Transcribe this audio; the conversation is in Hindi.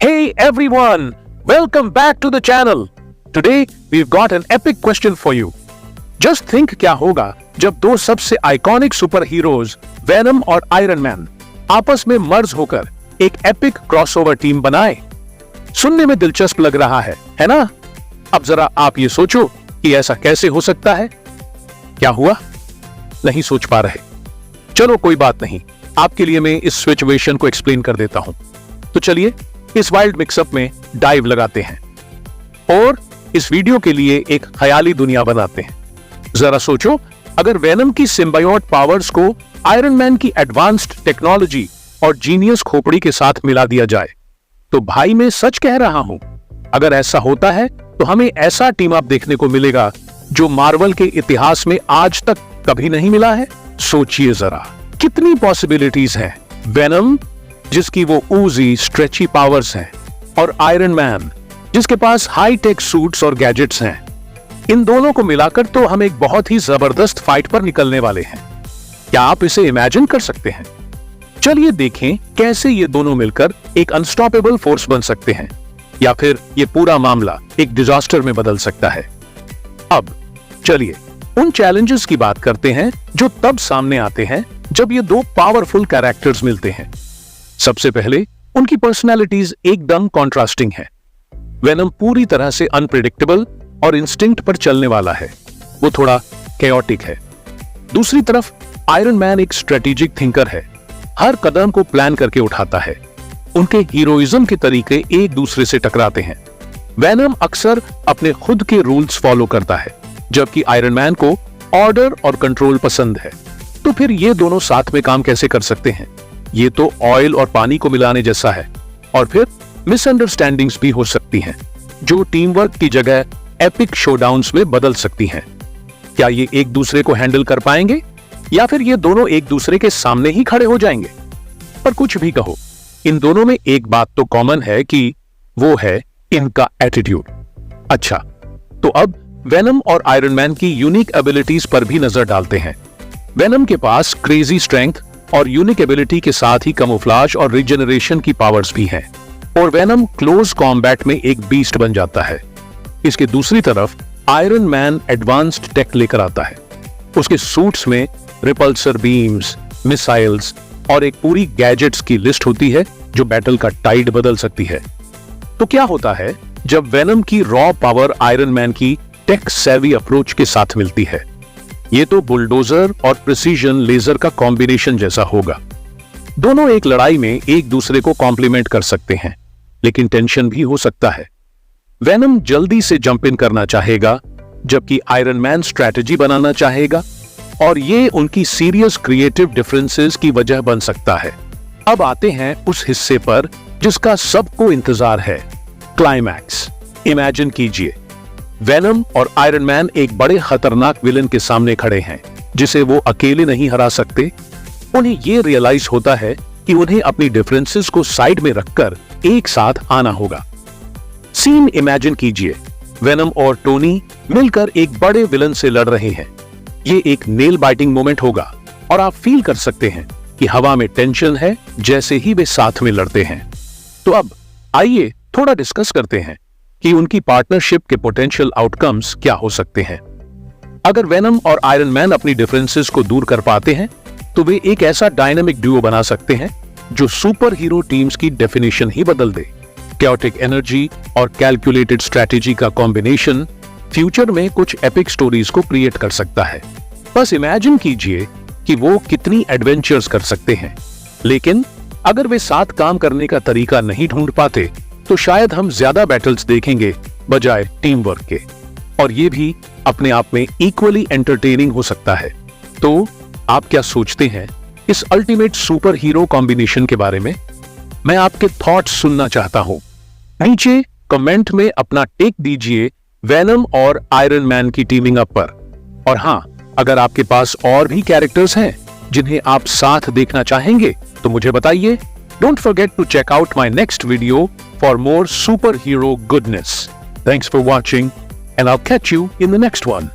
Hey everyone, welcome back to the channel. Today we've got an epic question for you. Just think क्या होगा जब दो सबसे आइकॉनिक सुपर हीरोज वेनम और आयरन मैन आपस में मर्ज होकर एक एपिक क्रॉसओवर टीम बनाए। सुनने में दिलचस्प लग रहा है ना? अब जरा आप ये सोचो कि ऐसा कैसे हो सकता है। क्या हुआ? नहीं सोच पा रहे? चलो कोई बात नहीं, आपके लिए मैं इस सिचुएशन को एक्सप्लेन कर देता हूं। तो चलिए इस वाइल्ड मिक्सअप में डाइव लगाते हैं और इस वीडियो के लिए एक ख्याली दुनिया बनाते हैं। जरा सोचो, अगर वेनम की सिम्बायोट पावर्स को आयरन मैन की एडवांस्ड टेक्नोलॉजी और जीनियस खोपड़ी के साथ मिला दिया जाए, तो भाई मैं सच कह रहा हूं, अगर ऐसा होता है तो हमें ऐसा टीम अप देखने को मिलेगा जो मार्वल के इतिहास में आज तक कभी नहीं मिला है। सोचिए जरा कितनी पॉसिबिलिटीज हैं। वेनम जिसकी वो ऊजी स्ट्रेची पावर्स हैं और आयरन मैन जिसके पास हाई टेक सूट्स और गैजेट्स हैं, इन दोनों को मिलाकर तो हम एक बहुत ही जबरदस्त फाइट पर निकलने वाले हैं। क्या आप इसे इमेजिन कर सकते हैं? चलिए देखें कैसे ये दोनों मिलकर एक अनस्टॉपेबल फोर्स बन सकते हैं, या फिर ये पूरा मामला एक डिजास्टर में बदल सकता है। अब चलिए उन चैलेंजेस की बात करते हैं जो तब सामने आते हैं जब ये दो पावरफुल कैरेक्टर्स मिलते हैं। सबसे पहले उनकी पर्सनालिटीज एकदम कॉन्ट्रास्टिंग है। वेनम पूरी तरह से अनप्रेडिक्टेबल और इंस्टिंक्ट पर चलने वाला है, वो थोड़ा कैओटिक है। दूसरी तरफ आयरन मैन एक स्ट्रेटेजिक थिंकर है, हर कदम को प्लान करके उठाता है। उनके हीरोइज्म के तरीके एक दूसरे से टकराते हैं। वेनम अक्सर अपने खुद के रूल्स फॉलो करता है, जबकि आयरन मैन को ऑर्डर और कंट्रोल पसंद है। तो फिर ये दोनों साथ में काम कैसे कर सकते हैं? ये तो ऑयल और पानी को मिलाने जैसा है। और फिर मिसअंडरस्टैंडिंग्स भी हो सकती हैं, जो टीम वर्क की जगह एपिक शोडाउन्स में बदल सकती हैं। क्या ये एक दूसरे को हैंडल कर पाएंगे, या फिर ये दोनों एक दूसरे के सामने ही खड़े हो जाएंगे? पर कुछ भी कहो, इन दोनों में एक बात तो कॉमन है कि वो है इनका एटीट्यूड। अच्छा, तो अब वेनम और आयरन मैन की यूनिक एबिलिटीज पर भी नजर डालते हैं। वेनम के पास क्रेजी स्ट्रेंथ और यूनिक एबिलिटी के साथ ही कैमोफ्लेज और रिजेनरेशन की पावर्स भी हैं, और वेनम क्लोज कॉम्बैट में एक बीस्ट बन जाता है। इसके दूसरी तरफ आयरन मैन एडवांस्ड टेक लेकर आता है। उसके सूट्स में रिपल्सर बीम्स, मिसाइल्स और एक पूरी गैजेट्स की लिस्ट होती है जो बैटल का टाइड बदल सकती है। तो क्या होता है जब वेनम की रॉ पावर आयरन मैन की टेक सेवी अप्रोच के साथ मिलती है? ये तो बुलडोजर और प्रिसीजन लेजर का कॉम्बिनेशन जैसा होगा। दोनों एक लड़ाई में एक दूसरे को कॉम्प्लीमेंट कर सकते हैं, लेकिन टेंशन भी हो सकता है। वेनम जल्दी से जंप इन करना चाहेगा, जबकि आयरन मैन स्ट्रैटेजी बनाना चाहेगा, और ये उनकी सीरियस क्रिएटिव डिफरेंसेस की वजह बन सकता है। अब आते हैं उस हिस्से पर जिसका सबको इंतजार है, क्लाइमैक्स। इमेजिन कीजिए, वेनम और आयरन मैन एक बड़े खतरनाक विलन के सामने खड़े हैं जिसे वो अकेले नहीं हरा सकते। उन्हें ये रियलाइज होता है कि उन्हें अपनी डिफरेंसेस को साइड में रखकर एक साथ आना होगा। सीन इमेजिन कीजिए, वेनम और टोनी मिलकर एक बड़े विलन से लड़ रहे हैं। ये एक नेल बाइटिंग मोमेंट होगा, और आप फील कर सकते हैं कि हवा में टेंशन है जैसे ही वे साथ में लड़ते हैं। तो अब आइए थोड़ा डिस्कस करते हैं कि उनकी पार्टनरशिप के पोटेंशियल आउटकम्स क्या हो सकते हैं। अगर वेनम और आयरन मैन अपनी डिफरेंसेस को दूर कर पाते हैं, तो वे एक ऐसा डायनामिक डुओ बना सकते हैं जो सुपर हीरो टीम्स की डेफिनेशन ही बदल दे। कैओटिक एनर्जी और कैलकुलेटेड स्ट्रैटेजी का कॉम्बिनेशन फ्यूचर में कुछ एपिक स्टोरीज को क्रिएट कर सकता है। बस इमेजिन कीजिए कि वो कितनी एडवेंचर्स कर सकते हैं। लेकिन अगर वे साथ काम करने का तरीका नहीं ढूंढ पाते, तो शायद हम ज्यादा बैटल्स देखेंगे बजाय टीम वर्क के, और ये भी अपने आप में इक्वली एंटरटेनिंग हो सकता है। तो आप क्या सोचते हैं इस अल्टीमेट सुपर हीरो कॉम्बिनेशन के बारे में? मैं आपके थॉट्स सुनना चाहता हूं। नीचे कमेंट में अपना टेक दीजिए वेनम और आयरन मैन की टीमिंग अप पर। और हां, अगर आपके पास और भी कैरेक्टर्स हैं जिन्हें आप साथ देखना चाहेंगे, तो मुझे बताइए। Don't forget to check out my next video for more superhero goodness. Thanks for watching, and I'll catch you in the next one.